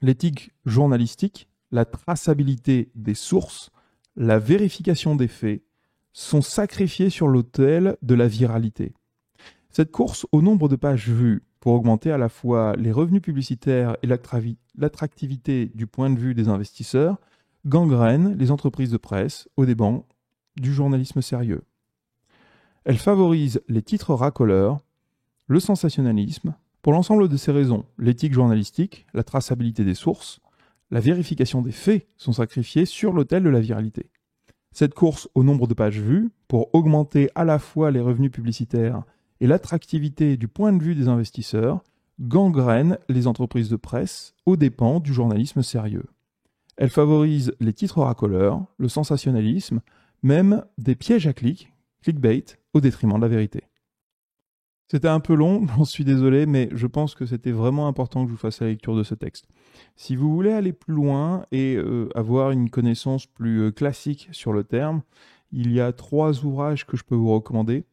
l'éthique journalistique, la traçabilité des sources, la vérification des faits sont sacrifiés sur l'autel de la viralité. Cette course au nombre de pages vues pour augmenter à la fois les revenus publicitaires et l'attractivité du point de vue des investisseurs gangrène les entreprises de presse au dépens du journalisme sérieux. Elle favorise les titres racoleurs, le sensationnalisme. Pour l'ensemble de ces raisons, l'éthique journalistique, la traçabilité des sources, la vérification des faits sont sacrifiés sur l'autel de la viralité. Cette course au nombre de pages vues, pour augmenter à la fois les revenus publicitaires et l'attractivité du point de vue des investisseurs, gangrène les entreprises de presse aux dépens du journalisme sérieux. Elle favorise les titres racoleurs, le sensationnalisme, même des pièges à clics, clickbait, au détriment de la vérité. C'était un peu long, j'en suis désolé, mais je pense que c'était vraiment important que je vous fasse la lecture de ce texte. Si vous voulez aller plus loin et avoir une connaissance plus classique sur le terme, il y a 3 ouvrages que je peux vous recommander,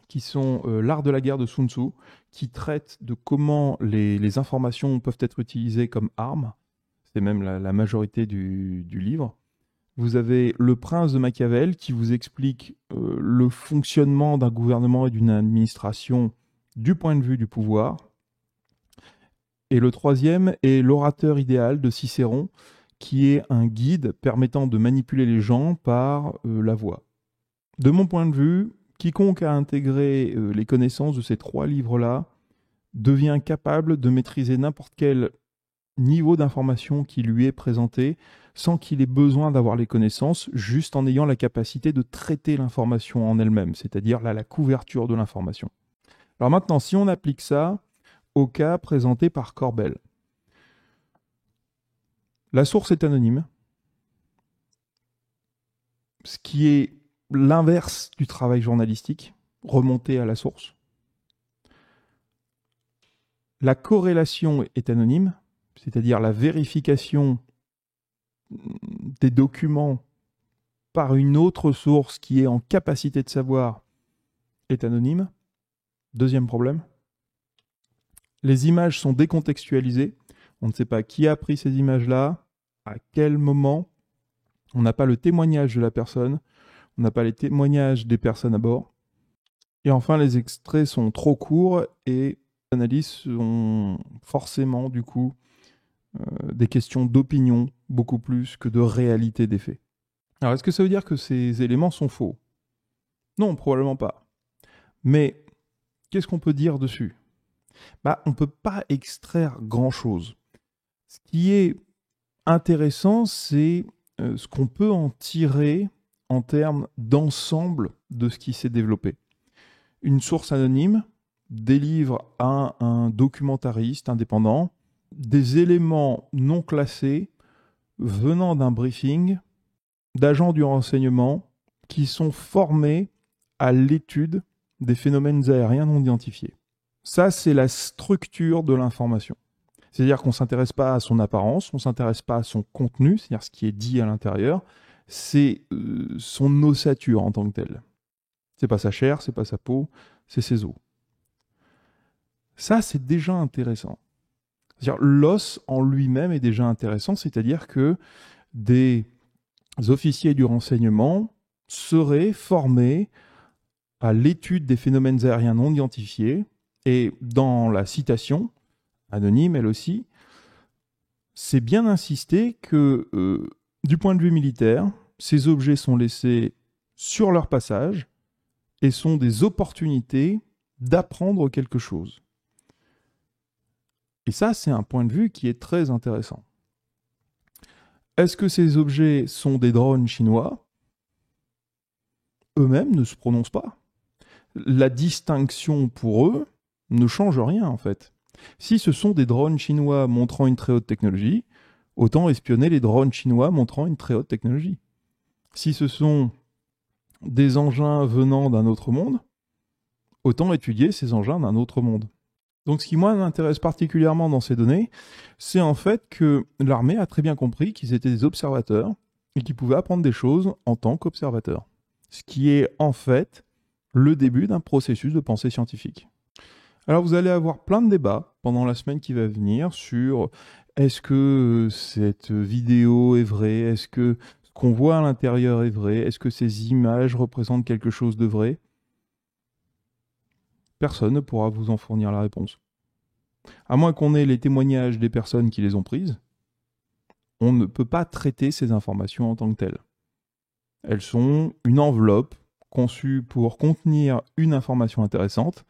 qui sont L'art de la guerre de Sun Tzu, qui traite de comment les informations peuvent être utilisées comme armes. C'est même la majorité du livre. Vous avez Le Prince de Machiavel qui vous explique le fonctionnement d'un gouvernement et d'une administration du point de vue du pouvoir. Et le 3e est L'Orateur idéal de Cicéron, qui est un guide permettant de manipuler les gens par la voix. De mon point de vue, quiconque a intégré les connaissances de ces 3 livres-là devient capable de maîtriser n'importe quel niveau d'information qui lui est présenté sans qu'il ait besoin d'avoir les connaissances, juste en ayant la capacité de traiter l'information en elle-même, c'est-à-dire la couverture de l'information. Alors maintenant, si on applique ça au cas présenté par Corbel, la source est anonyme, ce qui est l'inverse du travail journalistique, remonter à la source. La corrélation est anonyme, c'est-à-dire la vérification des documents par une autre source qui est en capacité de savoir est anonyme. 2e problème. Les images sont décontextualisées. On ne sait pas qui a pris ces images-là, à quel moment. On n'a pas le témoignage de la personne. On n'a pas les témoignages des personnes à bord. Et enfin, les extraits sont trop courts et les analyses sont forcément, du coup, des questions d'opinion, beaucoup plus que de réalité des faits. Alors, est-ce que ça veut dire que ces éléments sont faux ? Non, probablement pas. Mais qu'est-ce qu'on peut dire dessus ? On ne peut pas extraire grand-chose. Ce qui est intéressant, c'est ce qu'on peut en tirer en termes d'ensemble de ce qui s'est développé. Une source anonyme délivre à un documentariste indépendant des éléments non classés venant d'un briefing d'agents du renseignement qui sont formés à l'étude des phénomènes aériens non identifiés. Ça, c'est la structure de l'information. C'est-à-dire qu'on ne s'intéresse pas à son apparence, on ne s'intéresse pas à son contenu, c'est-à-dire ce qui est dit à l'intérieur, c'est son ossature en tant que telle. C'est pas sa chair, c'est pas sa peau, c'est ses os. Ça, c'est déjà intéressant. C'est-à-dire l'os en lui-même est déjà intéressant, c'est-à-dire que des officiers du renseignement seraient formés à l'étude des phénomènes aériens non identifiés, et dans la citation, anonyme elle aussi, c'est bien insisté que du point de vue militaire, ces objets sont laissés sur leur passage et sont des opportunités d'apprendre quelque chose. Et ça, c'est un point de vue qui est très intéressant. Est-ce que ces objets sont des drones chinois ? Eux-mêmes ne se prononcent pas. La distinction pour eux ne change rien en fait. Si ce sont des drones chinois montrant une très haute technologie, autant espionner les drones chinois montrant une très haute technologie. Si ce sont des engins venant d'un autre monde, autant étudier ces engins d'un autre monde. Donc ce qui moi m'intéresse particulièrement dans ces données, c'est en fait que l'armée a très bien compris qu'ils étaient des observateurs et qu'ils pouvaient apprendre des choses en tant qu'observateurs. Ce qui est en fait le début d'un processus de pensée scientifique. Alors vous allez avoir plein de débats pendant la semaine qui va venir sur est-ce que cette vidéo est vraie, est-ce que ce qu'on voit à l'intérieur est vrai, est-ce que ces images représentent quelque chose de vrai ? Personne ne pourra vous en fournir la réponse. À moins qu'on ait les témoignages des personnes qui les ont prises, on ne peut pas traiter ces informations en tant que telles. Elles sont une enveloppe conçue pour contenir une information intéressante,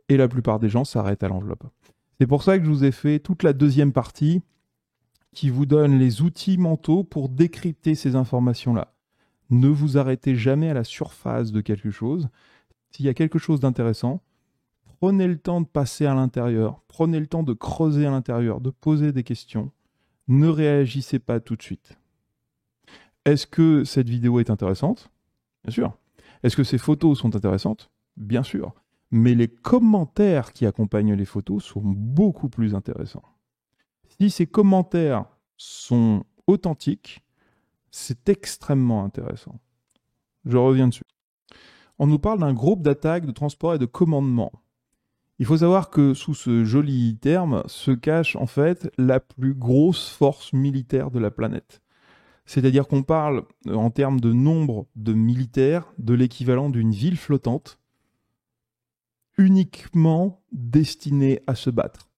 et la plupart des gens s'arrêtent à l'enveloppe. C'est pour ça que je vous ai fait toute la deuxième partie qui vous donne les outils mentaux pour décrypter ces informations-là. Ne vous arrêtez jamais à la surface de quelque chose. S'il y a quelque chose d'intéressant, prenez le temps de passer à l'intérieur, prenez le temps de creuser à l'intérieur, de poser des questions. Ne réagissez pas tout de suite. Est-ce que cette vidéo est intéressante? Bien sûr. Est-ce que ces photos sont intéressantes? Bien sûr. Mais les commentaires qui accompagnent les photos sont beaucoup plus intéressants. Si ces commentaires sont authentiques, c'est extrêmement intéressant. Je reviens dessus. On nous parle d'un groupe d'attaque, de transport et de commandement. Il faut savoir que sous ce joli terme se cache en fait la plus grosse force militaire de la planète. C'est-à-dire qu'on parle en termes de nombre de militaires de l'équivalent d'une ville flottante uniquement destinée à se battre.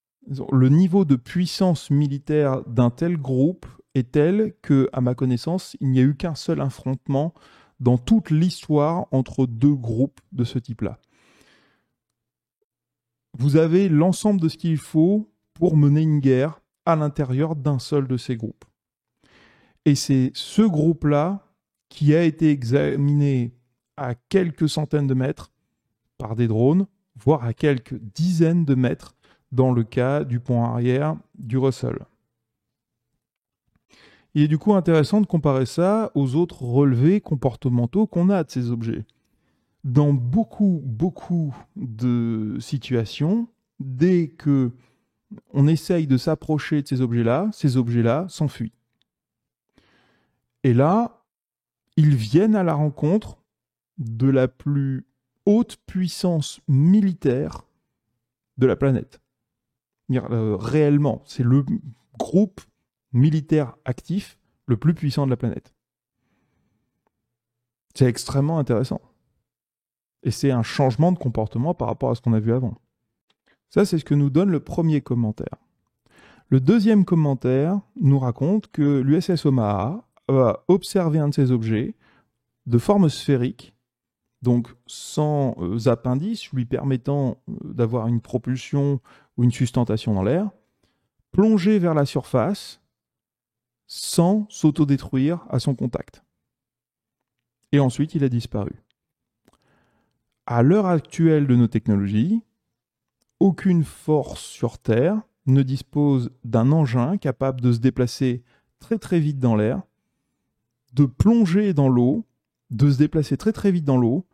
Le niveau de puissance militaire d'un tel groupe est tel que, à ma connaissance, il n'y a eu qu'un seul affrontement dans toute l'histoire entre deux groupes de ce type-là. Vous avez l'ensemble de ce qu'il faut pour mener une guerre à l'intérieur d'un seul de ces groupes. Et c'est ce groupe-là qui a été examiné à quelques centaines de mètres par des drones, voire à quelques dizaines de mètres dans le cas du pont arrière du Russell. Il est du coup intéressant de comparer ça aux autres relevés comportementaux qu'on a de ces objets. Dans beaucoup de situations, dès que on essaye de s'approcher de ces objets-là s'enfuient. Et là, ils viennent à la rencontre de la plus haute puissance militaire de la planète. Réellement, c'est le groupe militaire actif le plus puissant de la planète. C'est extrêmement intéressant. Et c'est un changement de comportement par rapport à ce qu'on a vu avant. Ça, c'est ce que nous donne le premier commentaire. Le deuxième commentaire nous raconte que l'USS Omaha a observé un de ces objets de forme sphérique, donc sans appendice lui permettant d'avoir une propulsion ou une sustentation dans l'air, plongé vers la surface sans s'autodétruire à son contact. Et ensuite, il a disparu. À l'heure actuelle de nos technologies, aucune force sur Terre ne dispose d'un engin capable de se déplacer très très vite dans l'air, de plonger dans l'eau, de se déplacer très très vite dans l'eau,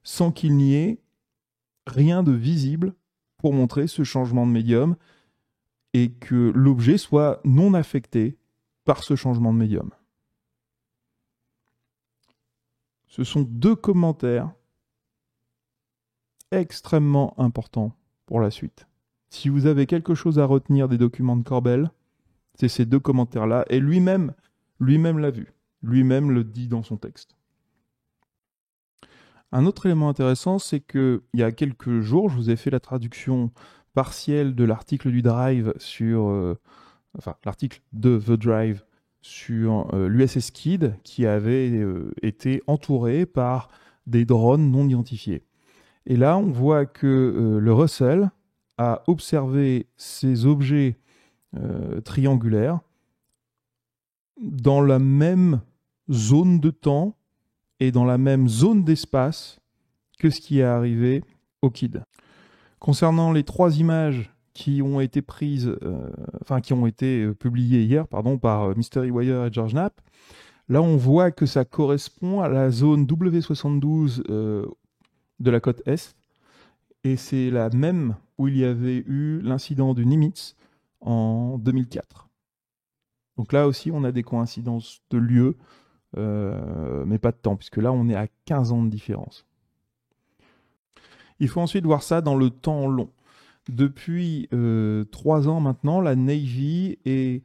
sans qu'il n'y ait rien de visible pour montrer ce changement de médium et que l'objet soit non affecté par ce changement de médium. Ce sont deux commentaires extrêmement importants pour la suite. Si vous avez quelque chose à retenir des documents de Corbel, c'est ces deux commentaires-là, et lui-même l'a vu. Lui-même le dit dans son texte. Un autre élément intéressant, c'est qu'il y a quelques jours, je vous ai fait la traduction partielle de l'article du Drive sur... l'article de The Drive sur l'USS Kidd, qui avait été entouré par des drones non identifiés. Et là, on voit que le Russell a observé ces objets triangulaires dans la même zone de temps et dans la même zone d'espace que ce qui est arrivé au Kidd. Concernant les trois images qui ont été prises, qui ont été publiées hier, par Mystery Wire et George Knapp, là on voit que ça correspond à la zone W72 de la côte Est, et c'est la même où il y avait eu l'incident du Nimitz en 2004. Donc là aussi, on a des coïncidences de lieux, mais pas de temps, puisque là, on est à 15 ans de différence. Il faut ensuite voir ça dans le temps long. Depuis 3 ans maintenant, la Navy est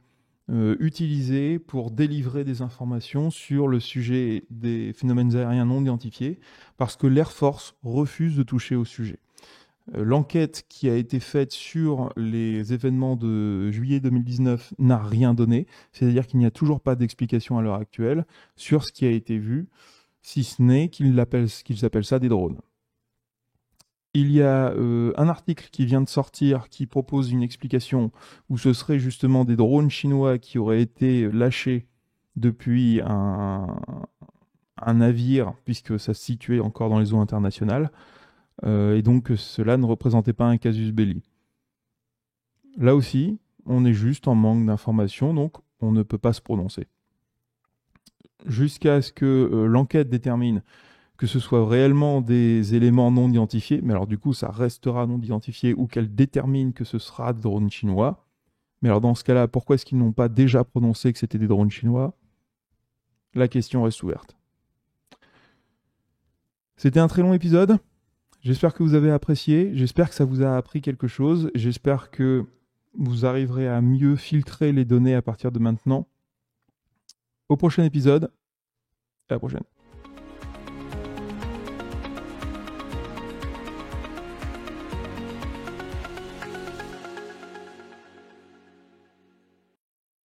utilisée pour délivrer des informations sur le sujet des phénomènes aériens non identifiés, parce que l'Air Force refuse de toucher au sujet. L'enquête qui a été faite sur les événements de juillet 2019 n'a rien donné, c'est-à-dire qu'il n'y a toujours pas d'explication à l'heure actuelle sur ce qui a été vu, si ce n'est qu'ils appellent ça des drones. Il y a un article qui vient de sortir qui propose une explication où ce serait justement des drones chinois qui auraient été lâchés depuis un navire, puisque ça se situait encore dans les eaux internationales, et donc cela ne représentait pas un casus belli. Là aussi, on est juste en manque d'informations, donc on ne peut pas se prononcer. Jusqu'à ce que l'enquête détermine que ce soit réellement des éléments non identifiés, mais alors du coup ça restera non identifié, ou qu'elle détermine que ce sera des drones chinois. Mais alors dans ce cas-là, pourquoi est-ce qu'ils n'ont pas déjà prononcé que c'était des drones chinois? La question reste ouverte. C'était un très long épisode. J'espère que vous avez apprécié. J'espère que ça vous a appris quelque chose. J'espère que vous arriverez à mieux filtrer les données à partir de maintenant. Au prochain épisode. À la prochaine.